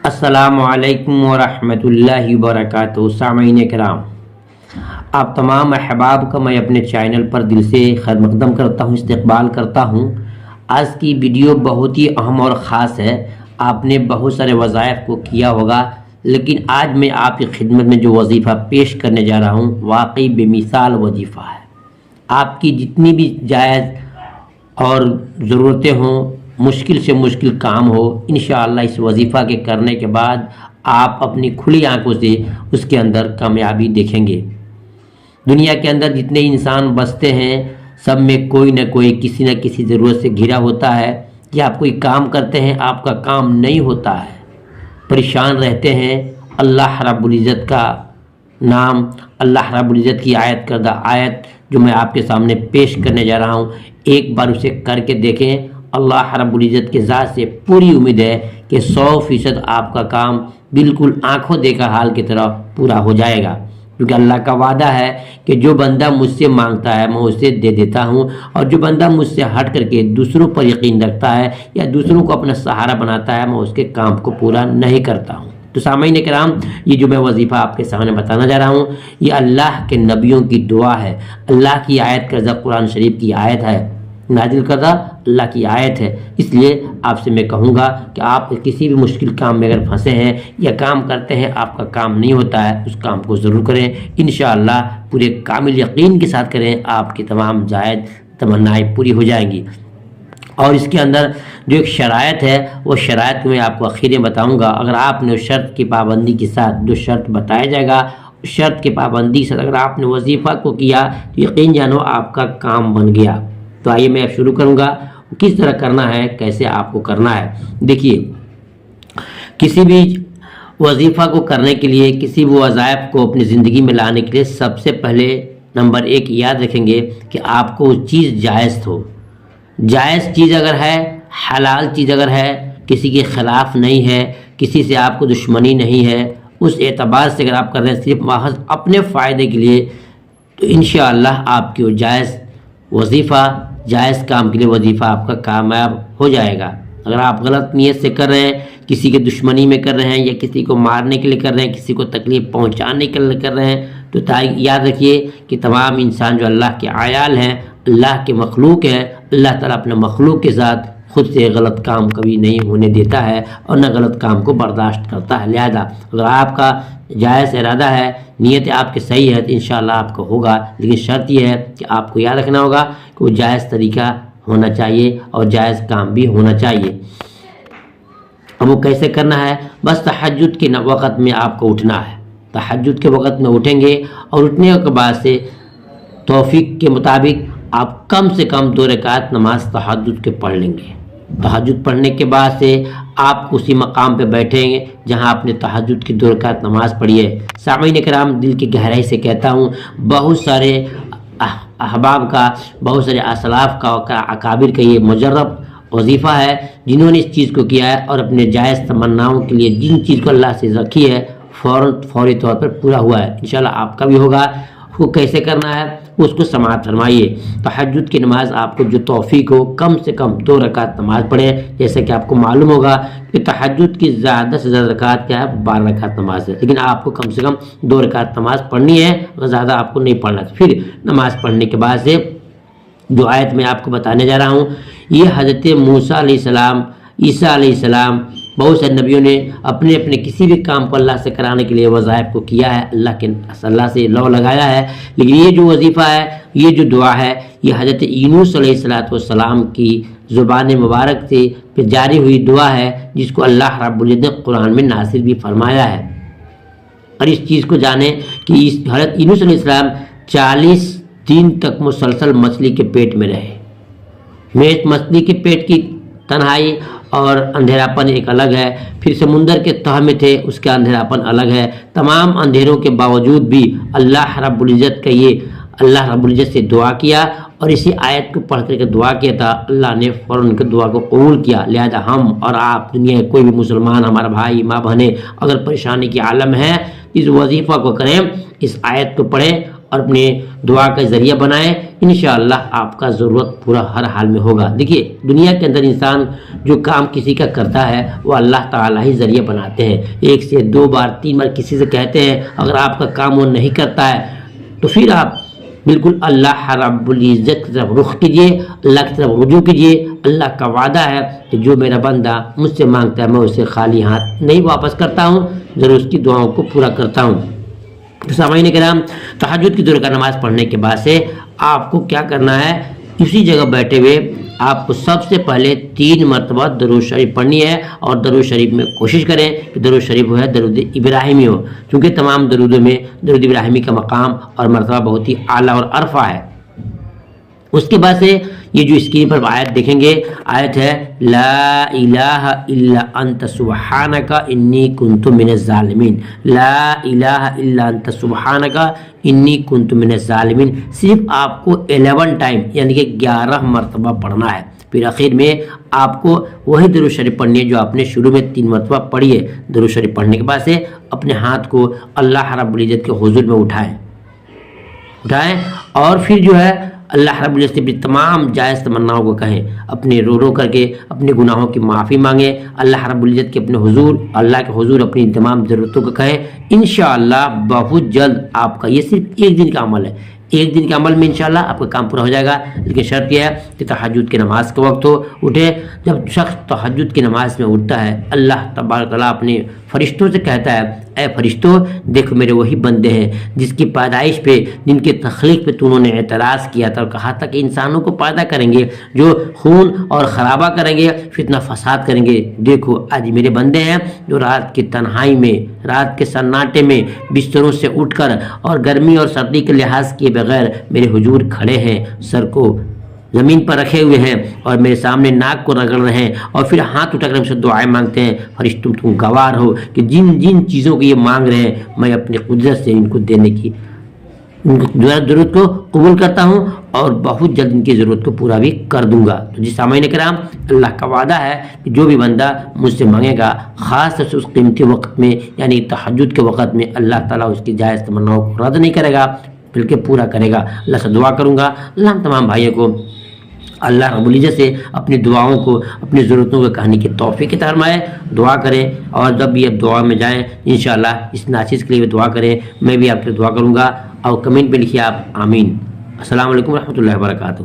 السلام علیکم ورحمۃ اللہ وبرکاتہ۔ سامعین کرام، آپ تمام احباب کا میں اپنے چینل پر دل سے خیر مقدم کرتا ہوں، استقبال کرتا ہوں۔ آج کی ویڈیو بہت ہی اہم اور خاص ہے۔ آپ نے بہت سارے وظائف کو کیا ہوگا، لیکن آج میں آپ کی خدمت میں جو وظیفہ پیش کرنے جا رہا ہوں واقعی بے مثال وظیفہ ہے۔ آپ کی جتنی بھی جائز اور ضرورتیں ہوں، مشکل سے مشکل کام ہو، انشاءاللہ اس وظیفہ کے کرنے کے بعد آپ اپنی کھلی آنکھوں سے اس کے اندر کامیابی دیکھیں گے۔ دنیا کے اندر جتنے انسان بستے ہیں، سب میں کوئی نہ کوئی کسی نہ کسی ضرورت سے گھرا ہوتا ہے کہ آپ کوئی کام کرتے ہیں، آپ کا کام نہیں ہوتا ہے، پریشان رہتے ہیں۔ اللہ رب العزت کا نام، اللہ رب العزت کی آیت کردہ آیت جو میں آپ کے سامنے پیش کرنے جا رہا ہوں، ایک بار اسے کر کے دیکھیں۔ اللہ رب العزت کے ذات سے پوری امید ہے کہ 100% آپ کا کام بالکل آنکھوں دیکھا حال کی طرح پورا ہو جائے گا، کیونکہ اللہ کا وعدہ ہے کہ جو بندہ مجھ سے مانگتا ہے میں اسے دے دیتا ہوں، اور جو بندہ مجھ سے ہٹ کر کے دوسروں پر یقین رکھتا ہے یا دوسروں کو اپنا سہارا بناتا ہے میں اس کے کام کو پورا نہیں کرتا ہوں۔ تو سامعین کرام، یہ جو میں وظیفہ آپ کے سامنے بتانا جا رہا ہوں، یہ اللہ کے نبیوں کی دعا ہے، اللہ کی آیت کردہ قرآن شریف کی آیت ہے، نازل کردہ اللہ کی آیت ہے۔ اس لیے آپ سے میں کہوں گا کہ آپ کسی بھی مشکل کام میں اگر پھنسے ہیں یا کام کرتے ہیں آپ کا کام نہیں ہوتا ہے، اس کام کو ضرور کریں، انشاءاللہ پورے کامل یقین کے ساتھ کریں، آپ کی تمام جائز تمنائیں پوری ہو جائیں گی۔ اور اس کے اندر جو ایک شرائط ہے، وہ شرائط میں آپ کو آخر میں بتاؤں گا۔ اگر آپ نے اس شرط کی پابندی کے ساتھ، جو شرط بتایا جائے گا اس شرط کی پابندی سے اگر آپ نے وظیفہ کو کیا تو یقین جانو آپ کا کام بن گیا۔ تو آئیے میں اب شروع کروں گا، کس طرح کرنا ہے، کیسے آپ کو کرنا ہے۔ دیکھیے، کسی بھی وظیفہ کو کرنے کے لیے، کسی بھی وظائف کو اپنی زندگی میں لانے کے لیے سب سے پہلے نمبر 1 یاد رکھیں گے کہ آپ کو وہ چیز جائز ہو۔ جائز چیز اگر ہے، حلال چیز اگر ہے، کسی کے خلاف نہیں ہے، کسی سے آپ کو دشمنی نہیں ہے، اس اعتبار سے اگر آپ کر رہے ہیں صرف محض اپنے فائدے کے لیے، تو انشاءاللہ آپ کی وہ جائز وظیفہ، جائز کام کے لیے وظیفہ آپ کا کامیاب ہو جائے گا۔ اگر آپ غلط نیت سے کر رہے ہیں، کسی کے دشمنی میں کر رہے ہیں یا کسی کو مارنے کے لیے کر رہے ہیں، کسی کو تکلیف پہنچانے کے لیے کر رہے ہیں، تو یاد رکھیے کہ تمام انسان جو اللہ کے عیال ہیں، اللہ کے مخلوق ہیں، اللہ تعالیٰ اپنے مخلوق کے ساتھ خود سے غلط کام کبھی نہیں ہونے دیتا ہے اور نہ غلط کام کو برداشت کرتا ہے۔ لہذا اگر آپ کا جائز ارادہ ہے، نیت آپ کی صحیح ہے تو انشاءاللہ آپ کو ہوگا، لیکن شرط یہ ہے کہ آپ کو یاد رکھنا ہوگا کہ وہ جائز طریقہ ہونا چاہیے اور جائز کام بھی ہونا چاہیے۔ اب وہ کیسے کرنا ہے؟ بس تہجد کے وقت میں آپ کو اٹھنا ہے۔ تہجد کے وقت میں اٹھیں گے اور اٹھنے کے بعد سے توفیق کے مطابق آپ کم سے کم 2 رکعت نماز تہجد کے پڑھ لیں گے۔ تہجد پڑھنے کے بعد سے آپ اسی مقام پہ بیٹھیں گے جہاں آپ نے تہجد کی 2 رکعت نماز پڑھی ہے۔ سامعین کرام، دل کی گہرائی سے کہتا ہوں، بہت سارے احباب کا، بہت سارے اسلاف کا، اکابر کا یہ مجرب وظیفہ ہے جنہوں نے اس چیز کو کیا ہے اور اپنے جائز تمناؤں کے لیے جن چیز کو اللہ سے رکھی ہے فوری طور پر پورا ہوا ہے۔ انشاءاللہ آپ کا بھی ہوگا۔ اس کو کیسے کرنا ہے اس کو سماعت فرمائیے۔ تہجد کی نماز آپ کو جو توفیق ہو کم سے کم 2 رکعت نماز پڑھیں۔ جیسے کہ آپ کو معلوم ہوگا کہ تہجد کی زیادہ سے زیادہ رکعت کیا ہے، 12 رکعت نماز ہے، لیکن آپ کو کم سے کم 2 رکعت نماز پڑھنی ہے، زیادہ آپ کو نہیں پڑھنا۔ پھر نماز پڑھنے کے بعد سے جو آیت میں آپ کو بتانے جا رہا ہوں، یہ حضرت موسیٰ علیہ السلام، عیسیٰ علیہ السلام، بہت سے نبیوں نے اپنے اپنے کسی بھی کام کو اللہ سے کرانے کے لیے وظائف کو کیا ہے، اللہ سے لو لگایا ہے، لیکن یہ جو وظیفہ ہے، یہ جو دعا ہے، یہ حضرت یونس علیہ السلام کی زبان مبارک سے پھر جاری ہوئی دعا ہے، جس کو اللہ رب العزت نے قرآن میں نازل بھی فرمایا ہے۔ اور اس چیز کو جانیں کہ حضرت یونس علیہ السلام 40 دن تک مسلسل مچھلی کے پیٹ میں رہے۔ مچھلی کے پیٹ کی تنہائی اور اندھیراپن ایک الگ ہے، پھر سمندر کے تہہ میں تھے، اس کا اندھیراپن الگ ہے۔ تمام اندھیروں کے باوجود بھی اللہ رب العزت سے دعا کیا اور اسی آیت کو پڑھ کر کے دعا کیا تھا، اللہ نے فوراً کی دعا کو قبول کیا۔ لہذا ہم اور آپ، دنیا کوئی بھی مسلمان، ہمارا بھائی ماں بہنیں اگر پریشانی کی عالم ہے، اس وظیفہ کو کریں، اس آیت کو پڑھیں اور اپنے دعا کا ذریعہ بنائیں، انشاءاللہ آپ کا ضرورت پورا ہر حال میں ہوگا۔ دیکھیے دنیا کے اندر انسان جو کام کسی کا کرتا ہے وہ اللہ تعالیٰ ہی ذریعہ بناتے ہیں۔ 1 سے 2 بار 3 بار کسی سے کہتے ہیں، اگر آپ کا کام وہ نہیں کرتا ہے تو پھر آپ بالکل اللہ رب العزت کی طرف رخ کیجیے، اللہ کی طرف رجوع کیجیے۔ اللہ کا وعدہ ہے کہ جو میرا بندہ مجھ سے مانگتا ہے میں اسے خالی ہاتھ نہیں واپس کرتا ہوں، ضرور اس کی دعاؤں کو پورا کرتا ہوں۔ تو سامعین کرام، تہجد کی 2 رکعت نماز پڑھنے کے بعد سے آپ کو کیا کرنا ہے، اسی جگہ بیٹھے ہوئے آپ کو سب سے پہلے 3 مرتبہ درود شریف پڑھنی ہے، اور درود شریف میں کوشش کریں کہ درود شریف وہ ہے درود ابراہیمی ہو، کیونکہ تمام درودوں میں درود ابراہیمی کا مقام اور مرتبہ بہت ہی اعلیٰ اور عرفہ ہے۔ اس کے بعد سے یہ جو اسکرین پر آیت دیکھیں گے، آیت ہے لا الہ الا انت سبحانک انی کنت من الظالمین، لا الہ الا انت سبحانک انی کنت من الظالمین۔ صرف آپ کو 11 ٹائم یعنی کہ 11 مرتبہ پڑھنا ہے۔ پھر آخر میں آپ کو وہی درود شریف پڑھنی ہے جو آپ نے شروع میں 3 مرتبہ پڑھی ہے۔ درود شریف پڑھنے کے بعد سے اپنے ہاتھ کو اللہ رب العزت کے حضور میں اٹھائیں اور پھر جو ہے اللہ رب العزت کی تمام جائز تمناؤں کو کہیں، اپنے رو کر کے اپنے گناہوں کی معافی مانگیں، اللہ رب العزت کے اپنے حضور اللہ کے حضور اپنی تمام ضرورتوں کو کہیں۔ انشاءاللہ بہت جلد آپ کا یہ صرف 1 دن کا عمل ہے، 1 دن کے عمل میں انشاءاللہ آپ کا کام پورا ہو جائے گا۔ لیکن شرط یہ ہے کہ تہجد کی نماز کے وقت ہو اٹھے۔ جب شخص تہجد کی نماز میں اٹھتا ہے، اللہ تبارک تعالیٰ اپنے فرشتوں سے کہتا ہے اے فرشتوں دیکھو میرے وہی بندے ہیں جس کی پیدائش پہ، جن کے تخلیق پہ انہوں نے اعتراض کیا تھا اور کہا تھا کہ انسانوں کو پیدا کریں گے جو خون اور خرابہ کریں گے، فتنہ فساد کریں گے۔ دیکھو آج میرے بندے ہیں جو رات کی تنہائی میں، رات کے سناٹے میں بستروں سے اٹھ کر اور گرمی اور سردی کے لحاظ کیے بغیر میرے حضور کھڑے ہیں، سر کو زمین پر رکھے ہوئے ہیں اور میرے سامنے ناک کو رگڑ رہے ہیں اور پھر ہاتھ اٹھا کر ہم سے دعائیں مانگتے ہیں۔ فرشتوں تم گوار ہو کہ جن جن چیزوں کو یہ مانگ رہے ہیں میں اپنی قدرت سے ان کو دینے کی ضرورت کو قبول کرتا ہوں اور بہت جلد ان کی ضرورت کو پورا بھی کر دوں گا۔ تو جی سامعین کرام، اللہ کا وعدہ ہے کہ جو بھی بندہ مجھ سے مانگے گا، خاص طور سے اس قیمتی وقت میں یعنی تہجد کے وقت میں، اللہ تعالیٰ اس کی جائز تمناؤں کو رد نہیں کرے گا بلکہ پورا کرے گا۔ اللہ سے دعا کروں گا اللہ ہم تمام بھائیوں کو اللہ رب العزت سے اپنی دعاؤں کو، اپنی ضرورتوں کو کہنے کی توفیق عطا فرمائے۔ دعا کریں اور جب بھی آپ دعا میں جائیں انشاءاللہ اس ناچیز کے لیے بھی دعا کریں، میں بھی آپ کے دعا کروں گا اور کمنٹ پہ لکھیے آپ آمین۔ السلام علیکم ورحمۃ اللہ وبرکاتہ۔